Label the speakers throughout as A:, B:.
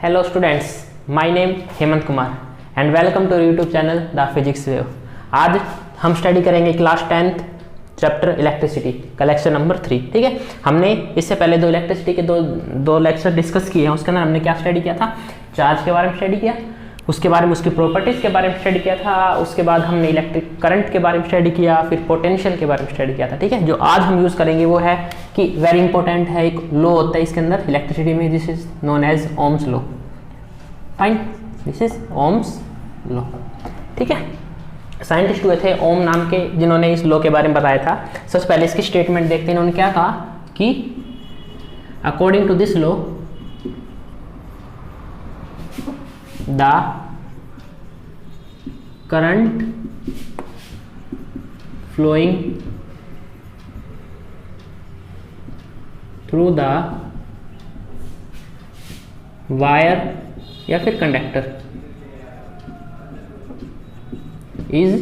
A: Hello students, my name Hemant Kumar and welcome to YouTube channel the physics wave. आज हम study करेंगे class 10th chapter electricity का lecture number 3। ठीक है, हमने इससे पहले दो इलेक्ट्रिसिटी के दो लेक्चर डिस्कस किए हैं। उसके अंदर हमने क्या स्टडी किया था? चार्ज के बारे में स्टडी किया, उसके बारे में उसकी प्रॉपर्टीज़ के बारे में स्टडी किया था, उसके बाद हमने इलेक्ट्रिक करंट के बारे में स्टडी किया, फिर पोटेंशियल के बारे में स्टडी किया था। ठीक है, जो आज हम यूज़ करेंगे वो है कि वेरी इंपॉर्टेंट है, एक लॉ होता है इसके अंदर इलेक्ट्रिसिटी में, this is known as Ohm's law. Fine, this is Ohm's law. ठीक है, साइंटिस्ट हुए थे ओम नाम के जिन्होंने इस लॉ के बारे में बताया था। सबसे पहले इसकी स्टेटमेंट देखते हैं। इन्होंने क्या कहा कि according to this law the current flowing through the wire या फिर conductor is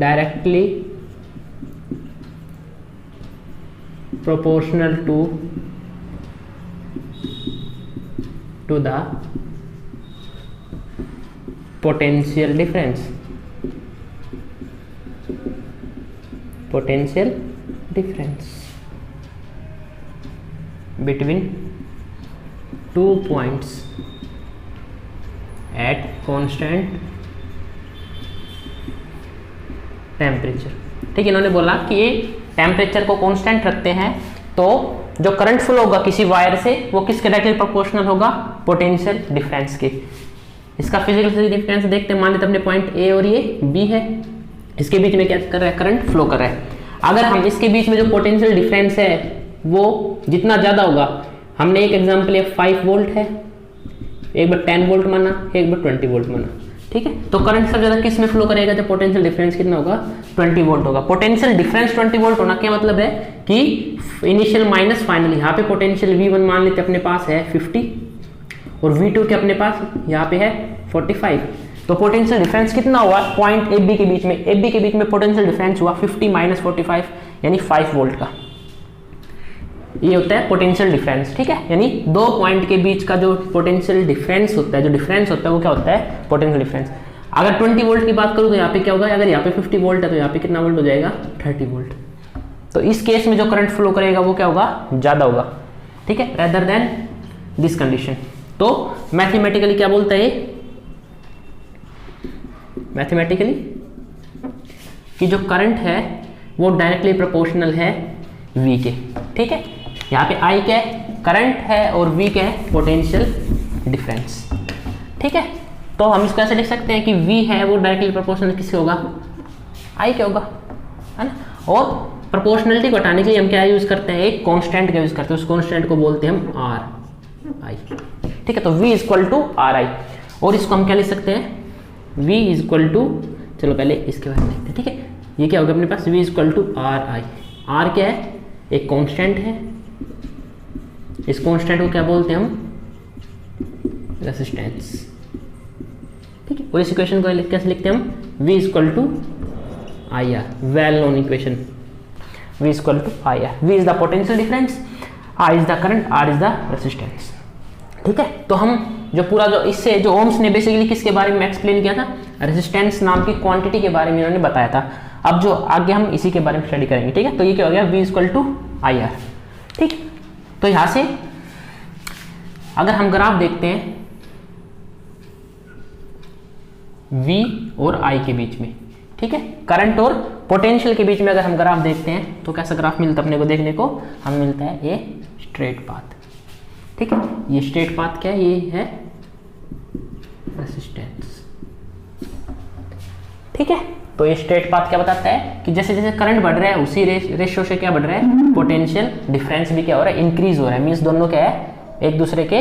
A: directly proportional to the potential difference between two points at constant temperature। ठीक है, इन्होंने बोला कि ये टेम्परेचर को कांस्टेंट रखते हैं तो जो करंट फ्लो होगा किसी वायर से वो किसके डायरेक्टली प्रोपोर्शनल होगा? पोटेंशियल डिफरेंस के। इसका फिजिकल सिग्निफिकेंस देखते हैं। मान लेते अपने पॉइंट ए और ये बी है, इसके बीच में क्या कर रहा है? करंट फ्लो कर रहा है। अगर हम इसके बीच में जो पोटेंशियल डिफरेंस है वो जितना ज़्यादा होगा, हमने एक एग्जाम्पल है 5 वोल्ट है, एक बार 10 वोल्ट माना, एक बार 20 वोल्ट माना। ठीक है, तो करंट सबसे ज़्यादा किस में फ्लो करेगा? जब पोटेंशियल डिफरेंस कितना होगा? 20 वोल्ट होगा। पोटेंशियल डिफरेंस 20 वोल्ट होना क्या मतलब है कि इनिशियल माइनस फाइनल। यहाँ पे पोटेंशियल V1 मान लेते अपने पास है 50 और V2 के अपने पास यहाँ पे है 45। तो पोटेंशियल डिफरेंस कितना हुआ? पॉइंट AB के बीच में, AB के बीच में पोटेंशियल डिफरेंस हुआ 50 माइनस 45 यानी 5 वोल्ट का। ये होता है पोटेंशियल डिफरेंस। ठीक है, यानी दो पॉइंट के बीच का जो पोटेंशियल डिफरेंस होता है, जो डिफरेंस होता है वो क्या होता है? Potential difference. अगर 20 वोल्ट की बात करूँ तो यहाँ पे क्या होगा? अगर यहाँ पे 50 वोल्ट है तो यहाँ पे कितना वोल्ट हो जाएगा? 30 वोल्ट। तो इस केस में जो करंट फ्लो करेगा वो क्या होगा? ज़्यादा होगा। ठीक है, रेदर देन दिस कंडीशन। तो मैथमेटिकली क्या बोलता है? मैथमेटिकली कि जो करंट है वो डायरेक्टली प्रोपोर्शनल है V के। ठीक है, यहाँ पे I क्या है? करंट है और V क्या है? Potential difference. ठीक है, तो हम इसको ऐसे लिख सकते हैं कि V है वो डायरेक्टली प्रोपोर्शनल किससे होगा? I क्या होगा, है ना। और प्रोपोर्शनलिटी को हटाने के लिए हम क्या यूज़ करते हैं? एक कांस्टेंट का यूज़ करते हैं। उस कांस्टेंट को बोलते हैं हम RI। ठीक है, तो V इक्वल टू RI। और इसको हम क्या लिख सकते हैं? V इक्वल टू, चलो पहले इसके बारे में देखते हैं। ठीक है, ये क्या होगा अपने पास? V equal to RI। R क्या है? एक कांस्टेंट है। इस कांस्टेंट को क्या बोलते हैं हम? रेजिस्टेंस। ठीक है, और इस इक्वेशन को कैसे लिखते हैं हम? V equal to IR, well known equation. V equal to IR। V is the potential difference, I is the current, R is the resistance. ठीक है, तो हम जो पूरा जो इससे जो ओम्स ने बेसिकली किसके बारे में एक्सप्लेन किया था? रेजिस्टेंस नाम की क्वांटिटी के बारे में इन्होंने बताया था। अब जो आगे हम इसी के बारे में स्टडी करेंगे। ठीक है, तो ये क्या हो गया? V equal to IR। ठीक, तो यहाँ से अगर हम ग्राफ देखते हैं V और I के बीच में, ठीक है, करंट और पोटेंशियल के बीच में अगर हम ग्राफ देखते हैं तो कैसा ग्राफ मिलता है अपने को देखने को? हमें मिलता है ये स्ट्रेट पाथ। ठीक है, ये स्ट्रेट पाथ क्या है? ये है रेजिस्टेंस। ठीक है, तो ये स्ट्रेट पाथ क्या बताता है कि जैसे जैसे करंट बढ़ रहा है उसी रेशियो से क्या बढ़ रहा है? पोटेंशियल डिफरेंस भी क्या हो रहा है? इंक्रीज हो रहा है। मींस दोनों क्या है? एक दूसरे के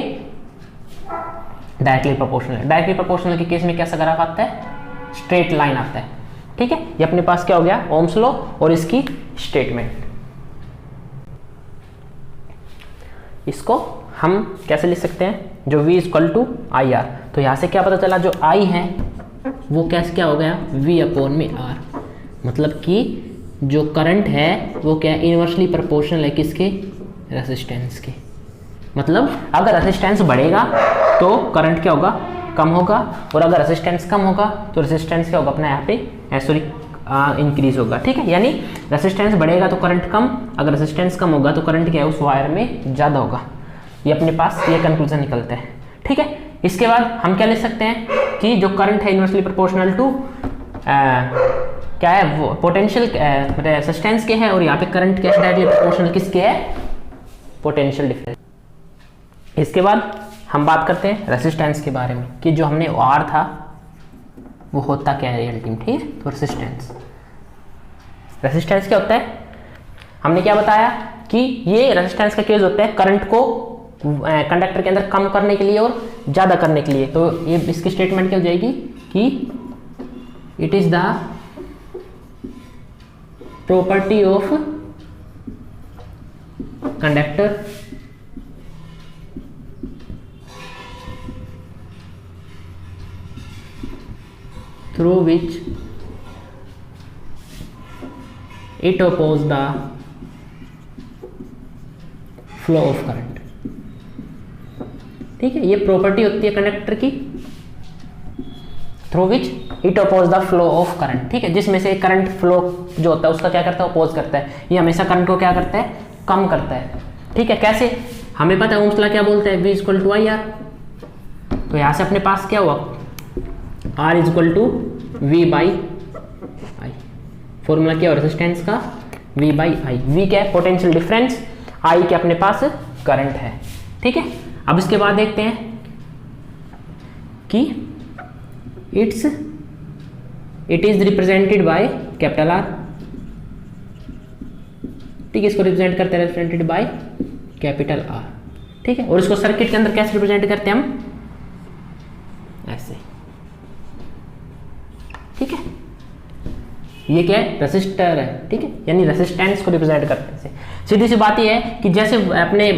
A: डायरेक्टली प्रोपोर्शनल है। डायरेक्टली प्रोपोर्शनल के केस में कैसा ग्राफ आता है? स्ट्रेट लाइन आता है। ठीक है, ये अपने पास क्या हो गया? ओम्स लॉ और इसकी स्टेटमेंट। इसको हम कैसे लिख सकते हैं? जो V इक्वल टू IR। तो यहाँ से क्या पता चला? जो I है वो कैसे क्या हो गया? V अपॉन में R। मतलब कि जो करंट है वो क्या इनवर्सली प्रोपोर्शनल है किसके? रेजिस्टेंस के। मतलब अगर रेजिस्टेंस बढ़ेगा तो करंट क्या होगा, कम होगा, और अगर रेजिस्टेंस कम होगा तो रेजिस्टेंस क्या होगा अपना यहाँ पे सॉरी इंक्रीज होगा। ठीक है, यानी रेजिस्टेंस बढ़ेगा तो करंट कम, अगर रेजिस्टेंस कम होगा तो करंट क्या है उस वायर में ज़्यादा होगा। ये अपने पास ये कंक्लूजन निकलता है। ठीक है, इसके बाद हम क्या ले सकते हैं कि जो करंट है इनवर्सली प्रोपोर्शनल टू क्या है वो पोटेंशियल रेजिस्टेंस के है, और यहाँ पे करंट क्या डायरेक्टली प्रोपोर्शनल किसके है, पोटेंशियल डिफरेंस। इसके बाद हम बात करते हैं रेजिस्टेंस के बारे में कि जो हमने आर था वो होता क्या है अल्टीमेट। ठीक है, तो रेजिस्टेंस क्या होता है, हमने क्या बताया कि ये रेजिस्टेंस का केस होता है करंट को कंडक्टर के अंदर कम करने के लिए और ज़्यादा करने के लिए। तो ये इसकी स्टेटमेंट क्या हो जाएगी कि it is the property of conductor through which it opposes the flow of current। ठीक है, ये प्रॉपर्टी होती है कंडक्टर की through which it oppose the flow of current. ठीक है, जिसमें से करंट फ्लो जो होता है उसका क्या करता है, अपोज करता है। ये हमेशा करंट को क्या करता है, कम करता है। ठीक है, कैसे, हमें पता है ओम्स लॉ क्या बोलता है, V equal to I R. तो यहां से अपने पास क्या हुआ, R is equal to V by I. Formula क्या है रेजिस्टेंस का, V बाई आई। V क्या है पोटेंशियल डिफरेंस, I के अपने पास करंट है। ठीक है, अब इसके बाद देखते हैं कि it is represented by capital R। ठीक है, इसको रिप्रेजेंट करते हैं रिप्रेजेंटेड बाय कैपिटल R। ठीक है, और इसको सर्किट के अंदर कैसे रिप्रेजेंट करते हैं हम, ऐसे। ठीक है, ये क्या है, रेसिस्टर है। ठीक है, यानी रेसिस्टेंस को रिप्रेजेंट करते हैं। सीधी सी बात ये है कि जैसे अपने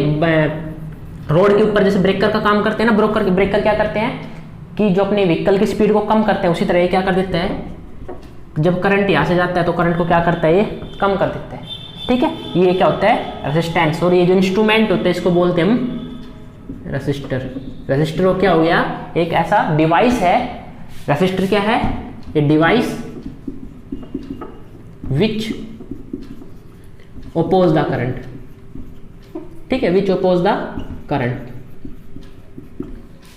A: रोड के ऊपर जैसे ब्रेकर का काम करते हैं ना, ब्रेकर क्या करते हैं कि जो अपने व्हीकल की स्पीड को कम करते हैं, उसी तरह ये क्या कर देता है, जब करंट यहाँ से जाता है तो करंट को क्या करता है, ये कम कर देता है। ठीक है, ये क्या होता है रेसिस्टेंस। और ये जो इंस्ट्रूमेंट होता है इसको बोलते हैं हम रेसिस्टर। रेसिस्टर वो क्या हो गया, एक ऐसा डिवाइस है। रेसिस्टर क्या है, a device which oppose the current. ठीक है, विच ओपोज द करंट,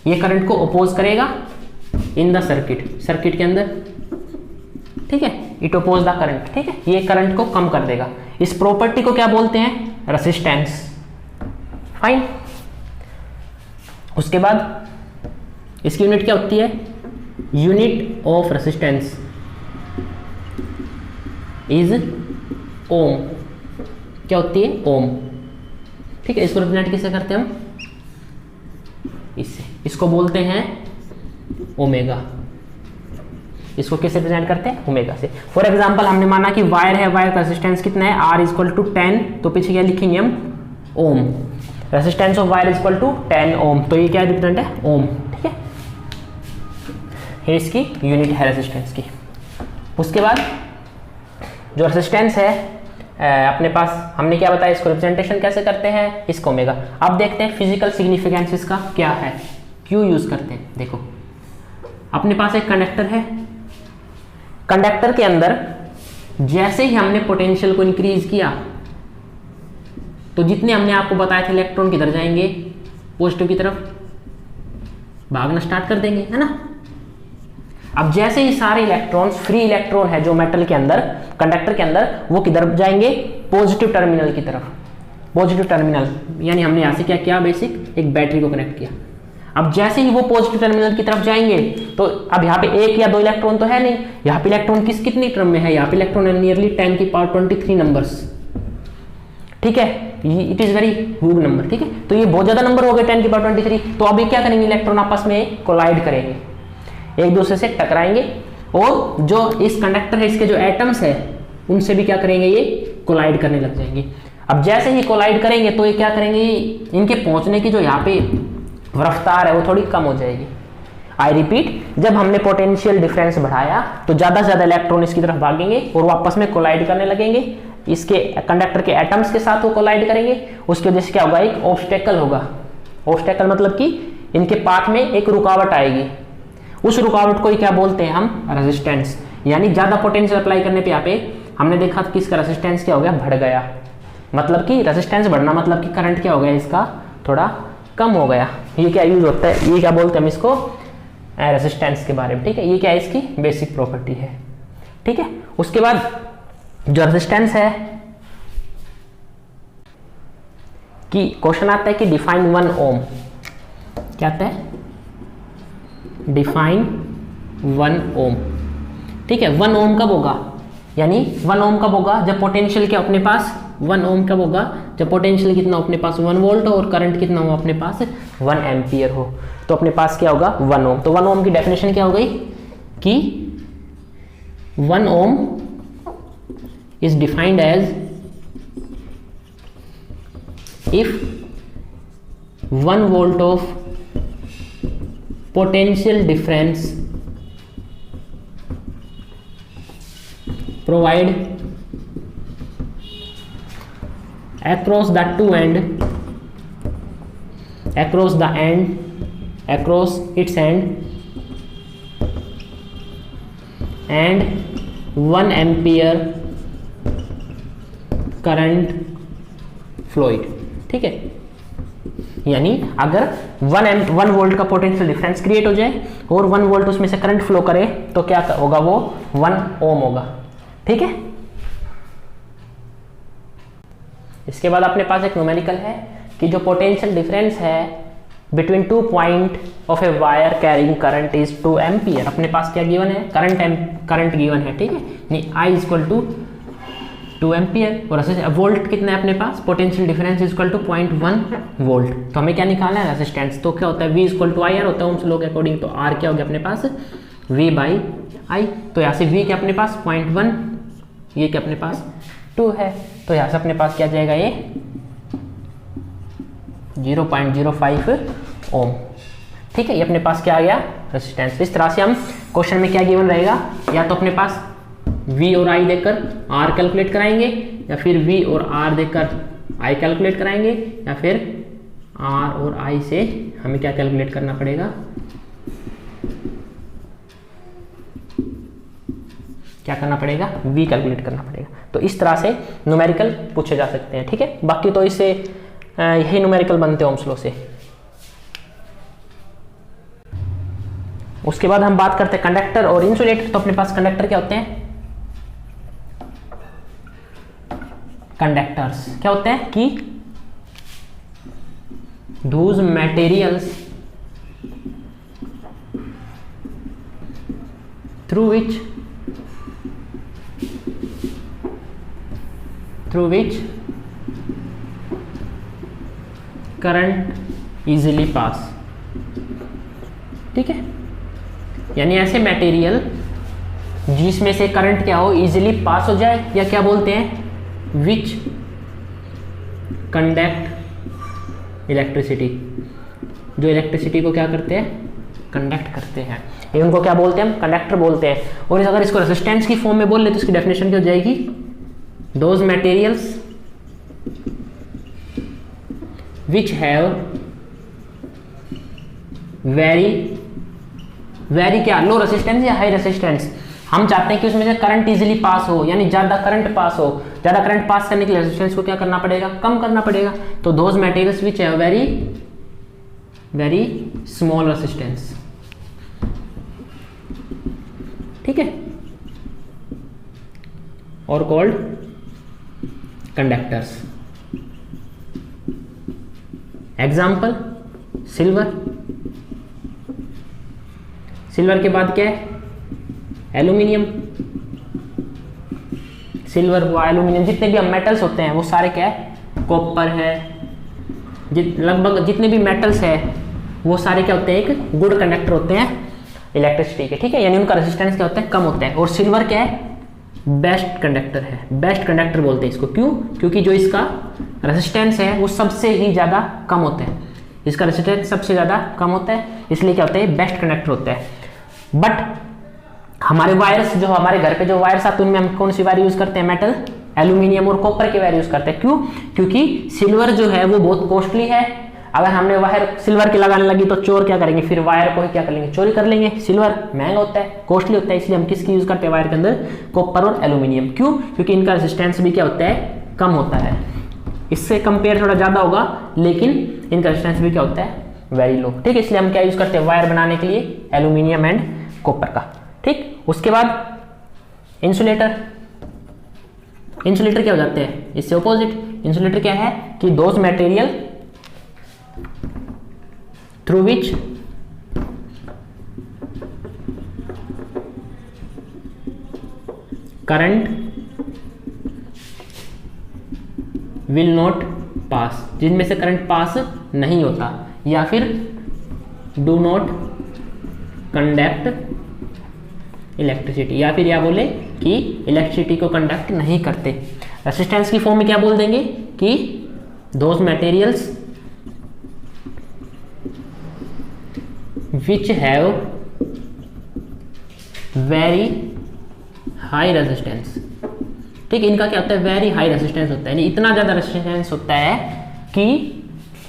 A: ये करंट को ओपोज करेगा इन द सर्किट के अंदर। ठीक है, इट ओपोज द करंट। ठीक है, ये करंट को कम कर देगा। इस प्रॉपर्टी को क्या बोलते हैं, रेसिस्टेंस। फाइन, उसके बाद इसकी यूनिट क्या होती है, यूनिट ऑफ रेसिस्टेंस इज ओम। क्या होती है, ओम। ठीक है, इसको रिप्रेजेंट किससे करते हैं हम, इससे। इसको बोलते हैं ओमेगा। इसको किससे रिप्रेजेंट करते हैं, ओमेगा से। फॉर एग्जांपल हमने माना कि वायर है, वायर का रेजिस्टेंस कितना है, R इक्वल टू 10, तो पीछे क्या लिखेंगे हम, ohm. Resistance of wire equal to 10 ohm, तो ये क्या रिप्रेजेंट है, ओम। ठीक है, ये इसकी यूनिट है रेजिस्टेंस की। उसके बाद जो रेजिस्टेंस है अपने पास हमने क्या बताया, इसको रिप्रेजेंटेशन कैसे करते हैं, इसको ओमेगा। अब देखते हैं फिजिकल सिग्निफिकेंस इसका क्या है, क्यों यूज करते हैं। देखो अपने पास एक कंडक्टर है, कंडक्टर के अंदर जैसे ही हमने पोटेंशियल को इंक्रीज किया तो जितने हमने आपको बताया थे इलेक्ट्रॉन किधर जाएंगे, पॉजिटिव की तरफ भागना स्टार्ट कर देंगे, है ना। अब जैसे ही सारे इलेक्ट्रॉन्स, फ्री इलेक्ट्रॉन है जो मेटल के अंदर, कंडक्टर के अंदर, वो किधर जाएंगे, पॉजिटिव टर्मिनल की तरफ। पॉजिटिव टर्मिनल यानी हमने यहां से क्या किया, बेसिक एक बैटरी को कनेक्ट किया। अब जैसे ही वो पॉजिटिव टर्मिनल की तरफ जाएंगे तो अब यहाँ पे एक या दो इलेक्ट्रॉन तो है नहीं, यहाँ पे इलेक्ट्रॉन कितनी टर्म में है, यहाँ पे इलेक्ट्रॉन है नियरली 10 की पावर 23 नंबर्स। ठीक है, it is very huge number. ठीक है, तो ये बहुत ज्यादा नंबर हो गए 10 की पावर 23। तो अब ये क्या करेंगे, इलेक्ट्रॉन आपस में कोलाइड करेंगे, एक दूसरे से टकराएंगे, और जो इस कंडक्टर है इसके जो एटम्स है उनसे भी क्या करेंगे, ये कोलाइड करने लग जाएंगे। अब जैसे ही कोलाइड करेंगे तो ये क्या करेंगे, इनके पहुंचने की जो यहाँ पे रफ्तार है वो थोड़ी कम हो जाएगी। आई रिपीट, जब हमने पोटेंशियल डिफरेंस बढ़ाया तो ज्यादा से ज्यादा इलेक्ट्रॉन इसकी तरफ भागेंगे और वो आपस में कोलाइड करने लगेंगे। इसके कंडक्टर के एटम्स के साथ वो कोलाइड करेंगे, उसकी वजह से क्या होगा, एक ऑब्स्टेकल होगा ऑब्स्टेकल मतलब कि इनके पाथ में एक रुकावट आएगी, उस रुकावट को ही क्या बोलते हैं हम, रेजिस्टेंस। यानी ज्यादा पोटेंशियल अप्लाई करने पे यहाँ पे हमने देखा कि इसका रेजिस्टेंस क्या हो गया, बढ़ गया। मतलब कि रेजिस्टेंस बढ़ना मतलब कि करंट क्या हो गया, इसका थोड़ा कम हो गया। ये क्या यूज होता है, ये क्या बोलते हैं हम इसको, रेजिस्टेंस के बारे में। ठीक है, ये क्या है, इसकी बेसिक प्रॉपर्टी है। ठीक है, उसके बाद जो रेजिस्टेंस है कि क्वेश्चन आता है कि डिफाइन 1 ओम। क्या आता है, डिफाइन 1 ओम। ठीक है, 1 ओम कब होगा, यानी 1 ओम कब होगा, जब पोटेंशियल क्या अपने पास 1 ओम कब होगा, जब पोटेंशियल कितना हो अपने पास 1 वोल्ट हो और करंट कितना हो अपने पास 1 एम्पियर हो, तो अपने पास क्या होगा 1 ओम। तो 1 ओम की डेफिनेशन क्या हो गई कि 1 ओम is defined as if 1 volt of potential difference provide across the two end, across its end and 1 ampere current फ्लोइड। ठीक है, यानी अगर 1 वोल्ट का पोटेंशियल डिफरेंस क्रिएट हो जाए और 1 वोल्ट उसमें से करंट फ्लो करे तो क्या होगा, वो 1 ओम होगा। ठीक है, इसके बाद अपने पास एक न्यूमेरिकल है कि जो पोटेंशियल डिफरेंस है between 2 point of a wire carrying current is 2 ampere. अपने पास क्या गिवन है, करंट गिवन है। ठीक है, आई इक्वल टू 2 एम्पियर और वोल्ट कितना है अपने पास, potential difference equal to 0.1 volt. तो हमें क्या निकालना है, रेजिस्टेंस। तो क्या होता है, V equal to I R होता है ओम्स लॉ के अकॉर्डिंग। तो R क्या हो गया अपने पास, V बाई आई। तो यहाँ से V क्या अपने पास 0.1, ये क्या अपने पास 2 है, तो यहाँ से अपने पास क्या जाएगा, ये 0.05 ओम। ठीक है, ये अपने पास क्या आ गया, रेजिस्टेंस। इस तरह से हम क्वेश्चन में क्या गिवन रहेगा, या तो अपने पास V और I देकर R कैलकुलेट कराएंगे, या फिर V और R देकर I कैलकुलेट कराएंगे, या फिर R और I से हमें क्या कैलकुलेट करना पड़ेगा, क्या करना पड़ेगा, V कैलकुलेट करना पड़ेगा। तो इस तरह से न्यूमेरिकल पूछे जा सकते हैं। ठीक है, बाकी तो इससे यही न्यूमेरिकल बनते हैं ओम्स लॉ से। उसके बाद हम बात करते हैं कंडक्टर और इंसुलेटर। तो अपने पास कंडक्टर क्या होते हैं, कंडक्टर्स क्या होते हैं कि those materials through which current easily pass। ठीक है, यानी ऐसे मटेरियल जिसमें से करंट क्या हो, इजीली पास हो जाए, या क्या बोलते हैं, विच कंडक्ट इलेक्ट्रिसिटी, जो इलेक्ट्रिसिटी को क्या करते हैं, कंडक्ट करते हैं, ये उनको क्या बोलते हैं, हम कंडक्टर बोलते हैं। और अगर इसको रेजिस्टेंस की फॉर्म में बोल ले तो इसकी डेफिनेशन क्या हो जाएगी, those materials which have very क्या, लो रेजिस्टेंस या हाई रेजिस्टेंस। हम चाहते हैं कि उसमें से करंट इजीली पास हो, यानी ज्यादा करंट पास हो। ज्यादा करंट पास करने के लिए रेजिस्टेंस को क्या करना पड़ेगा, कम करना पड़ेगा। तो those materials which have very small resistance. ठीक है, और called conductors. Example, silver. Silver के बाद क्या है, एल्यूमिनियम। सिल्वर हुआ, एल्यूमिनियम, जितने भी हम मेटल्स होते हैं वो सारे क्या है, कॉपर है, लगभग जितने भी मेटल्स है वो सारे क्या होते हैं, एक गुड कंडक्टर होते हैं इलेक्ट्रिसिटी के। ठीक है, यानी उनका रेजिस्टेंस क्या होता है, कम होता है। और सिल्वर क्या है, बेस्ट कंडक्टर है, बेस्ट कंडक्टर बोलते हैं इसको। क्यों, क्योंकि जो इसका रेजिस्टेंस है वो सबसे ही ज़्यादा कम होता है, इसका रेजिस्टेंस सबसे ज़्यादा कम होता है, इसलिए क्या होता है, बेस्ट कंडक्टर होता है। बट हमारे वायर्स, जो हमारे घर पे जो वायर्स आते हैं उनमें हम कौन सी वायर यूज़ करते हैं, मेटल, एल्यूमिनियम और कॉपर के वायर यूज़ करते हैं। क्यों, क्योंकि सिल्वर जो है वो बहुत कॉस्टली है, अगर हमने वायर सिल्वर की लगाने लगी तो चोर क्या करेंगे, फिर वायर को ही क्या कर लेंगे, चोरी कर लेंगे। सिल्वर महंगा होता है, कॉस्टली होता है, इसलिए हम किसकी यूज करते हैं वायर के अंदर, कॉपर और एल्यूमिनियम। क्यों? क्योंकि इनका रेजिस्टेंस भी क्या होता है, कम होता है। इससे कंपेयर थोड़ा ज्यादा होगा, लेकिन इनका रेजिस्टेंस भी क्या होता है, वेरी लो। ठीक है, इसलिए हम क्या यूज करते हैं वायर बनाने के लिए, एल्यूमिनियम एंड कॉपर का। ठीक, उसके बाद इंसुलेटर। इंसुलेटर क्या हो जाते हैं, इससे ऑपोजिट। इंसुलेटर क्या है कि those material through which current will not pass, जिनमें से करंट पास नहीं होता, या फिर डू नॉट कंडक्ट इलेक्ट्रिसिटी, या फिर या बोले कि इलेक्ट्रिसिटी को कंडक्ट नहीं करते। रेसिस्टेंस की फॉर्म में क्या बोल देंगे कि those materials which have very high resistance. ठीक, इनका क्या होता है, वेरी हाई रेजिस्टेंस होता है, यानी इतना ज्यादा रेजिस्टेंस होता है कि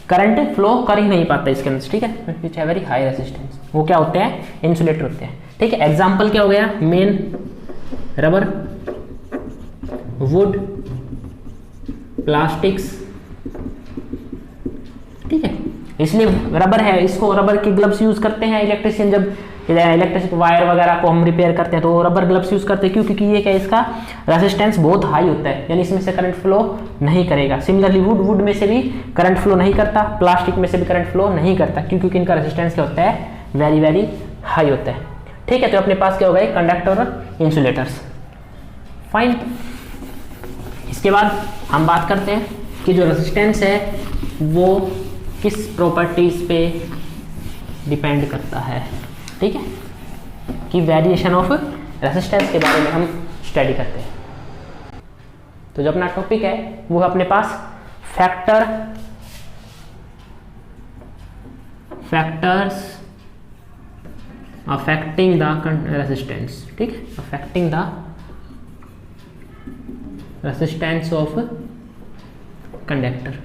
A: करंट फ्लो कर ही नहीं पाता इसके अंदर। ठीक है, विच है वेरी हाई रेजिस्टेंस, वो क्या होते हैं, इंसुलेटर होते हैं। ठीक है, एग्जांपल क्या हो गया, मेन रबर, वुड, प्लास्टिक्स। ठीक है, इसलिए रबर है, इसको रबर के ग्लव्स यूज करते हैं इलेक्ट्रिशियन, जब इलेक्ट्रिक वायर वगैरह को हम रिपेयर करते हैं तो रबर ग्लव्स यूज करते हैं। क्यों? क्योंकि ये क्या, इसका रेजिस्टेंस बहुत हाई होता है, यानी इसमें से करंट फ्लो नहीं करेगा। सिमिलरली वुड में से भी करंट फ्लो नहीं करता, प्लास्टिक में से भी करंट फ्लो नहीं करता। क्यों? क्योंकि इनका रेजिस्टेंस क्या होता है, वेरी वेरी हाई होता है। ठीक है, तो अपने पास क्या हो गए, कंडक्टर और इंसुलेटर्स। फाइन, इसके बाद हम बात करते हैं कि जो रेजिस्टेंस है वो किस प्रॉपर्टीज पे डिपेंड करता है। ठीक है, कि वेरिएशन ऑफ रेजिस्टेंस के बारे में हम स्टडी करते हैं। तो जो अपना टॉपिक है वो है अपने पास फैक्टर्स अफेक्टिंग द रेजिस्टेंस। ठीक है, affecting the resistance of conductor.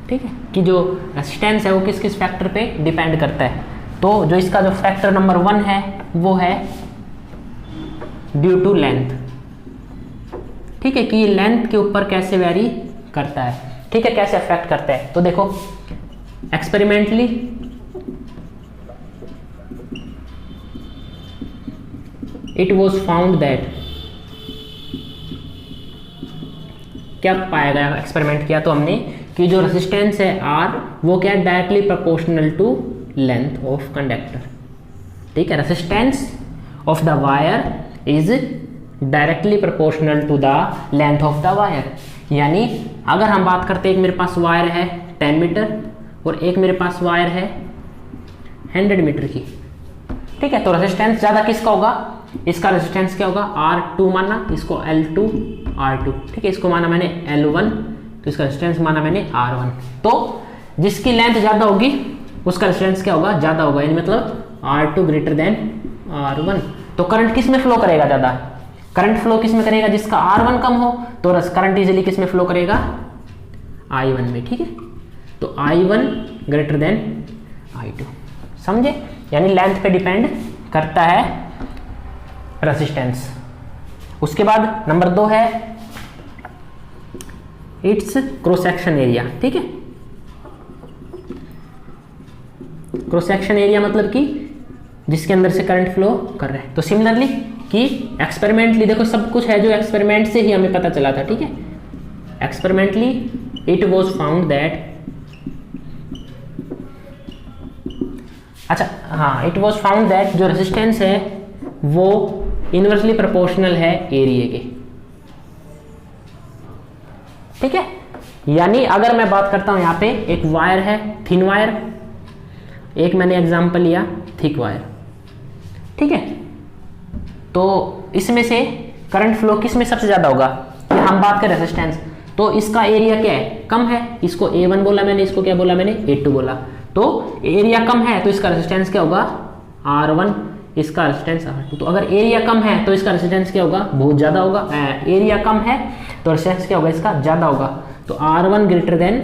A: ठीक है, कि जो रेजिस्टेंस है वो किस किस फैक्टर पे डिपेंड करता है। तो जो इसका जो फैक्टर नंबर 1 है वो है ड्यू टू लेंथ। ठीक है, कि ये लेंथ के ऊपर कैसे वेरी करता है। ठीक है, कैसे अफेक्ट करता है, तो देखो experimentally it was found that, क्या पाया गया, एक्सपेरिमेंट किया तो हमने कि जो रेजिस्टेंस है R वो क्या है, directly proportional to length of conductor. ठीक है, resistance of the wire is directly proportional to the length of the wire. यानी अगर हम बात करते हैं, एक मेरे पास वायर है 10 मीटर और एक मेरे पास वायर है 100 मीटर की। ठीक है, तो रेजिस्टेंस ज़्यादा किसका होगा, इसका रेजिस्टेंस क्या होगा, R2 माना, इसको L2 R2। ठीक है, इसको माना मैंने L1, तो इसका रेजिस्टेंस माना मैंने R1। तो जिसकी लेंथ ज़्यादा होगी उसका रेजिस्टेंस क्या होगा, ज़्यादा होगा, यानी मतलब R2 ग्रेटर देन R1। तो करंट किस में फ्लो करेगा ज़्यादा, करंट फ्लो किस में करेगा, जिसका R1 कम हो, तो करंट इजीली किस में फ्लो करेगा, I1 में। ठीक है, तो I1 ग्रेटर देन I2। समझे, यानी लेंथ पे डिपेंड करता है रेजिस्टेंस। उसके बाद नंबर 2 है इट्स क्रॉस सेक्शन एरिया। ठीक है, क्रॉस सेक्शन एरिया मतलब कि जिसके अंदर से करंट फ्लो कर रहा है। तो सिमिलरली कि एक्सपेरिमेंटली देखो सब कुछ है जो एक्सपेरिमेंट से ही हमें पता चला था। ठीक है, experimentally it was found that, अच्छा हाँ, इट वॉज फाउंड दैट जो रेजिस्टेंस है वो इनवर्सली प्रोपोर्शनल है एरिया के। ठीक है, यानी अगर मैं बात करता हूं यहां पे एक वायर है थिन वायर, एक मैंने एग्जांपल लिया थिक वायर। ठीक है, तो इसमें से करंट फ्लो किस में सबसे ज्यादा होगा, हम बात करें रेजिस्टेंस, तो इसका एरिया क्या है, कम है। इसको A1 बोला मैंने, इसको क्या बोला मैंने, A2 बोला। तो एरिया कम है तो इसका रेजिस्टेंस क्या होगा, R1, इसका रेजिस्टेंस R2। तो अगर एरिया कम है तो इसका रेजिस्टेंस क्या होगा, बहुत ज़्यादा होगा। एरिया कम है तो रेजिस्टेंस क्या होगा, इसका ज़्यादा होगा। तो R1 ग्रेटर देन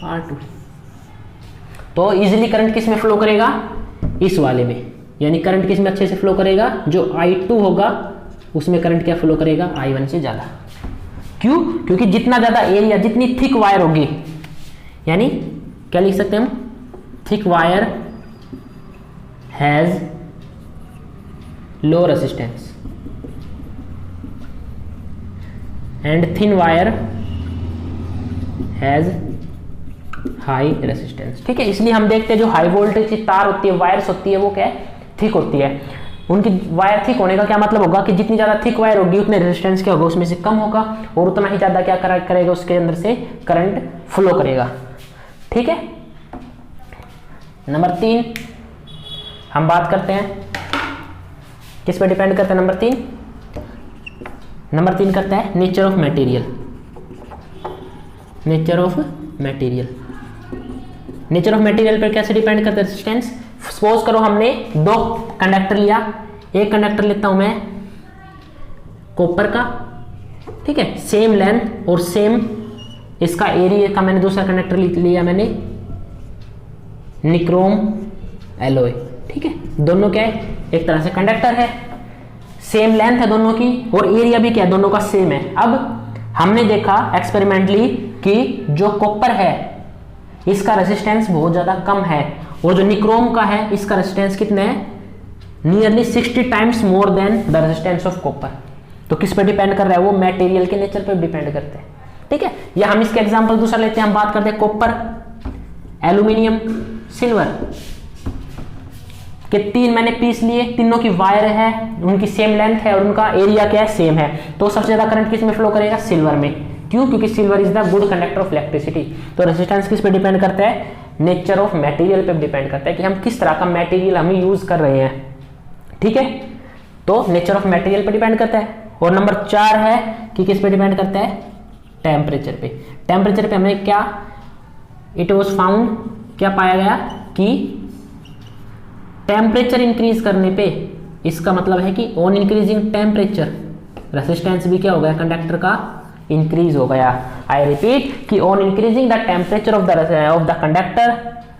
A: R2। तो इजीली करंट किस में फ्लो करेगा, इस वाले में, यानी करंट किस में अच्छे से फ्लो करेगा, जो I2 होगा उसमें करंट क्या फ्लो करेगा, I1 से ज़्यादा। क्यों, क्योंकि जितना ज़्यादा एरिया, जितनी थिक वायर होगी, यानी क्या लिख सकते हैं हम, thick wire has low resistance and thin wire has high resistance. ठीक है, इसलिए हम देखते हैं जो हाई वोल्टेज की तार होती है, वायर्स होती है, वो क्या है, थिक होती है। उनकी वायर थिक होने का क्या मतलब होगा कि जितनी ज़्यादा थिक वायर होगी उतने रेजिस्टेंस क्या होगा, उसमें से कम होगा, और उतना ही ज़्यादा क्या करेगा, उसके अंदर से करंट फ्लो करेगा। ठीक है, नंबर 3 हम बात करते हैं, किस पे डिपेंड करता है नंबर 3? नंबर 3 करता है nature of material. Nature of material, nature of material पर कैसे डिपेंड करता है रेजिस्टेंस? सपोज करो हमने 2 कंडक्टर लिया, एक कंडक्टर लेता हूं मैं कॉपर का, ठीक है, सेम लेंथ और सेम इसका एरिया का, मैंने दूसरा कंडक्टर लिया मैंने निक्रोम एलॉय। ठीक है, दोनों क्या है, एक तरह से कंडक्टर है, सेम लेंथ है दोनों की, और एरिया भी क्या है, दोनों का सेम है। अब हमने देखा एक्सपेरिमेंटली कि जो कॉपर है इसका रेजिस्टेंस बहुत ज़्यादा कम है, और जो निक्रोम का है इसका रेजिस्टेंस कितना है, nearly 60 times more than the resistance of copper. तो किस पे डिपेंड कर रहा है, वो मटेरियल के नेचर पे डिपेंड करते हैं। ठीक है, या हम इसके एग्जांपल दूसरा लेते हैं, हम बात करते हैं कॉपर, एल्यूमिनियम, सिल्वर के 3 मैंने पीस लिए, तीनों की वायर है, उनकी सेम लेंथ है और उनका एरिया क्या है, सेम है। तो सबसे ज्यादा करंट किस में फ्लो करेगा, सिल्वर में। क्यों, क्योंकि silver is the good conductor of electricity. तो रेजिस्टेंस किस पे डिपेंड करता है, नेचर ऑफ मटेरियल पे डिपेंड करता है कि हम किस तरह का मटेरियल हम यूज कर रहे हैं। ठीक है, तो नेचर ऑफ मटेरियल पे डिपेंड करता है। और नंबर 4 है कि किस पे डिपेंड करता है, टेम्परेचर पे। टेम्परेचर पे हमें क्या, इट वॉज फाउंड, क्या पाया गया कि टेम्परेचर इंक्रीज करने पे, इसका मतलब है कि ऑन इंक्रीजिंग टेम्परेचर रेजिस्टेंस भी क्या हो गया, कंडक्टर का इंक्रीज हो गया। आई रिपीट कि on increasing the temperature of the conductor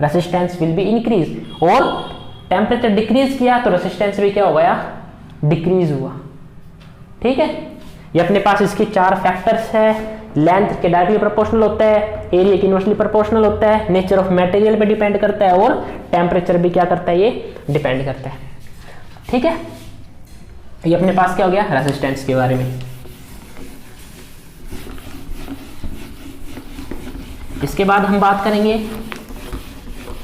A: resistance will be increase, और टेम्परेचर डिक्रीज किया तो रेजिस्टेंस भी क्या हो गया, डिक्रीज हुआ। ठीक है, ये अपने पास इसके 4 फैक्टर्स है। लेंथ के डायरेक्टली प्रोपोर्शनल होता है, एरिया के इनवर्सली प्रोपोर्शनल होता है, नेचर ऑफ मटेरियल पे डिपेंड करता है, और टेम्परेचर भी क्या करता है, ये डिपेंड करता है। ठीक है, ये अपने पास क्या हो गया, रेजिस्टेंस के बारे में। इसके बाद हम बात करेंगे,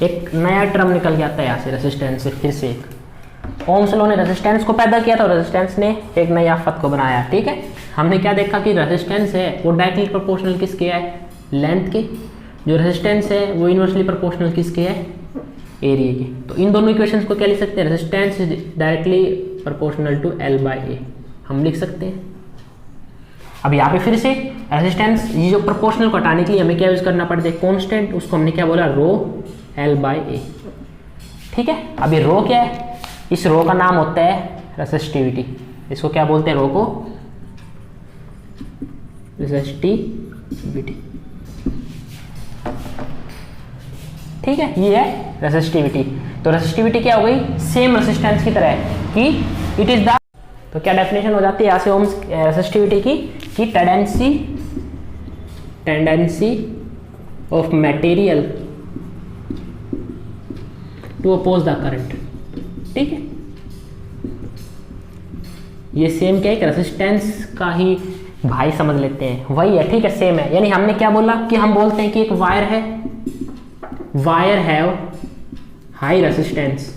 A: एक नया टर्म निकल के आता है यहाँ से, रेजिस्टेंस से फिर से एक ओम्स लॉ ने रेजिस्टेंस को पैदा किया था, रेजिस्टेंस ने एक नई आफत को बनाया। ठीक है, हमने क्या देखा कि रेजिस्टेंस है वो डायरेक्टली प्रोपोर्शनल किसके है, लेंथ के। जो रेजिस्टेंस है वो इनवर्सली प्रोपोर्शनल किसके है, एरिया के। तो इन दोनों इक्वेशंस को क्या लिख सकते हैं, resistance is directly proportional to L/A हम लिख सकते हैं। अब यहाँ पे फिर से रेजिस्टेंस, ये जो प्रोपोर्शनल को हटाने के लिए हमें क्या यूज करना पड़ता है, कांस्टेंट, उसको हमने क्या बोला, रो L/A। ठीक है, अब ये रो क्या है, इस रो का नाम होता है रेसिस्टिविटी। इसको क्या बोलते हैं, रो को रेसिस्टिविटी। ठीक है, ये है रेसिस्टिविटी। तो रेसिस्टिविटी क्या हो गई, सेम रेसिस्टेंस की तरह है कि इट इज द, तो क्या डेफिनेशन हो जाती है यहाँ से ओम्स रेसिस्टिविटी की, कि tendency of material to oppose the current. ठीक है, ये सेम क्या है, रेजिस्टेंस का ही भाई समझ लेते हैं, वही है। ठीक है, सेम है। यानी हमने क्या बोला कि हम बोलते हैं कि एक वायर है, wire have high resistance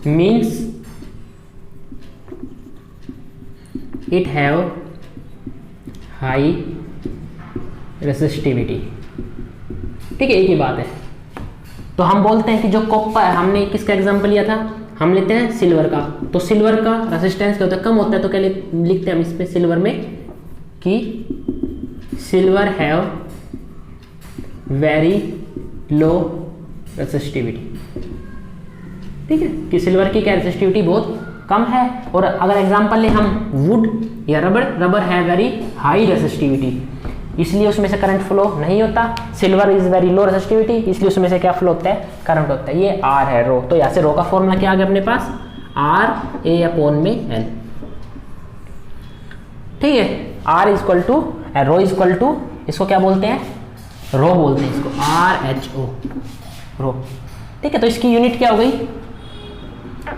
A: means it have high resistivity. ठीक है, एक ही बात है। तो हम बोलते हैं कि जो कॉपर, हमने किसका एग्जांपल लिया था, हम लेते हैं सिल्वर का। तो सिल्वर का रेजिस्टेंस क्या होता है, कम होता है। तो क्या लिखते हैं हम इस पे सिल्वर में कि silver have very low resistivity. ठीक है, कि सिल्वर की क्या रेसिस्टिविटी बहुत कम है। और अगर एग्जांपल ले हम वुड या रबर, रबर है वेरी हाई रेसिस्टिविटी। इसलिए उसमें से करंट फ्लो नहीं होता। Silver is very low resistivity, इसलिए उसमें से क्या फ्लो होता है, करंट होता है। ये आर है रो, तो यहाँ से रो का फॉर्मूला क्या आ गया अपने पास, आर ए अपॉन में एल। ठीक है, R equal to rho equal to, इसको क्या बोलते हैं, रो बोलते हैं इसको, आर एच ओ रो। ठीक है, तो इसकी यूनिट क्या हो गई,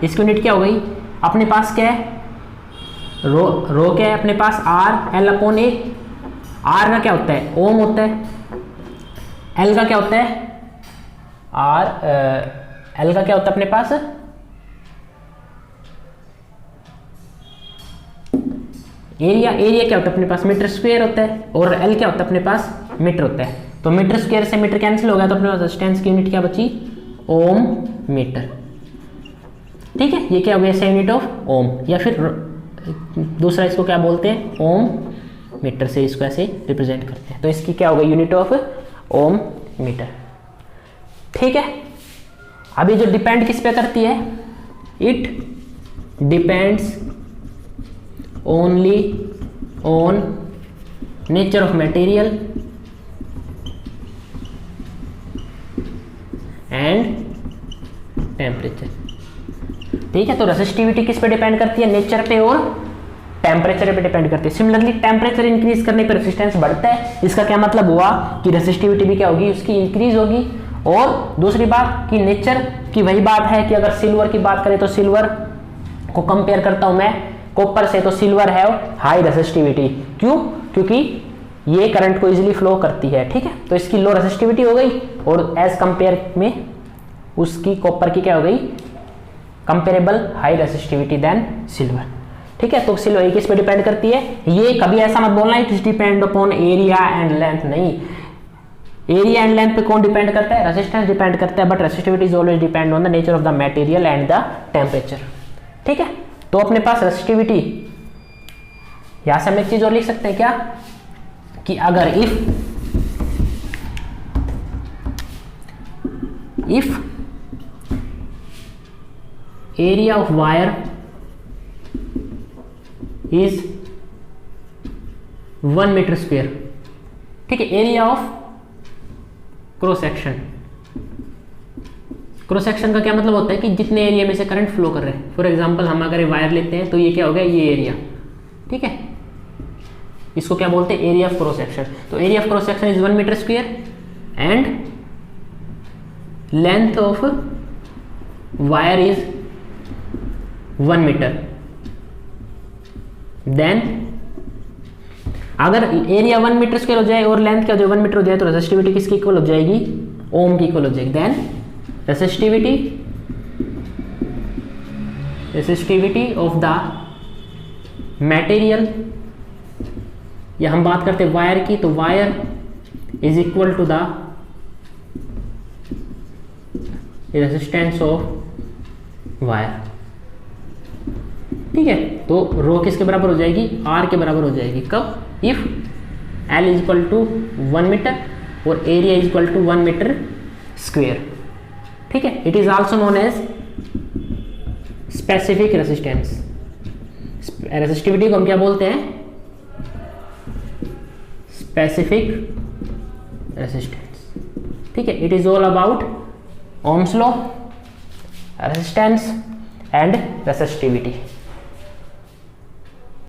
A: इसकी यूनिट क्या हो गई, अपने पास क्या है, रो क्या है अपने पास, R L upon A. R का क्या होता है, ओम होता है, एल का क्या होता है, एल का क्या होता है अपने पास, एरिया क्या होता है अपने पास, मीटर स्क्वायर होता है, और एल क्या होता है अपने पास, मीटर होता है। तो मीटर स्क्वायर से मीटर कैंसिल हो गया, तो अपने पास रेजिस्टेंस की यूनिट क्या बची, ओम मीटर। ठीक है, ये क्या हो गया, ऐसा यूनिट ऑफ ओम, या फिर दूसरा इसको क्या बोलते हैं, ओम मीटर से इसको ऐसे रिप्रेजेंट करते हैं। तो इसकी क्या हो गई, यूनिट ऑफ ओम मीटर। ठीक है, अभी जो डिपेंड किस पे करती है, it depends only on nature of material and temperature. ठीक है, तो रेसिस्टिविटी किस पे डिपेंड करती है, नेचर पे और टेम्परेचर पे डिपेंड करती है। सिमिलरली टेम्परेचर इंक्रीज करने पर रेजिस्टेंस बढ़ता है। इसका क्या मतलब हुआ कि रेसिस्टिविटी भी क्या होगी, उसकी इंक्रीज होगी। और दूसरी बात कि नेचर की वही बात है कि अगर सिल्वर की बात करें तो सिल्वर को कंपेयर करता हूं मैं कॉपर से, तो सिल्वर है हाई रेसिस्टिविटी। क्यों, क्योंकि ये करंट को इजीली फ्लो करती है। ठीक है, तो इसकी लो रेसिस्टिविटी हो गई, और एज कंपेयर में उसकी कॉपर की क्या हो गई, comparable high resistivity than silver. ठीक है, तो सिल्वर किस पे डिपेंड करती है, ये कभी ऐसा मत बोलना it is depend upon area and length, नहीं, एरिया एंड लेंथ पे कौन डिपेंड करता है, रेजिस्टेंस डिपेंड करता है, but resistivity is always depend on the nature of the material and the temperature. ठीक है, तो अपने पास रेसिस्टिविटी, यहां से हम एक चीज और लिख सकते हैं क्या, कि अगर if area of wire is 1 metre square. ठीक है, area of cross section, cross section का क्या मतलब होता है कि जितने एरिया में से करंट फ्लो कर रहे हैं। फॉर एग्जांपल हम अगर वायर लेते हैं तो ये क्या हो गया, ये एरिया। ठीक है, इसको क्या बोलते हैं, एरिया ऑफ क्रॉस सेक्शन। तो area of cross section is 1 metre square and length of wire is 1 metre. Then अगर एरिया 1 मीटर स्क्वायर हो जाए और लेंथ क्या हो जाए 1 मीटर हो जाए, तो रेसिस्टिविटी किसकी इक्वल हो जाएगी, ओम की इक्वल हो जाएगी। Then resistivity of the material, या हम बात करते हैं वायर की, तो wire is equal to the resistance of wire. ठीक है, तो रो किसके बराबर हो जाएगी, आर के बराबर हो जाएगी। कब, if L is equal to 1 metre और area is equal to 1 metre square. ठीक है, it is also known as specific resistance. Resistivity को हम क्या बोलते हैं, स्पेसिफिक रेजिस्टेंस। ठीक है, it is all about ohm's law, resistance and resistivity.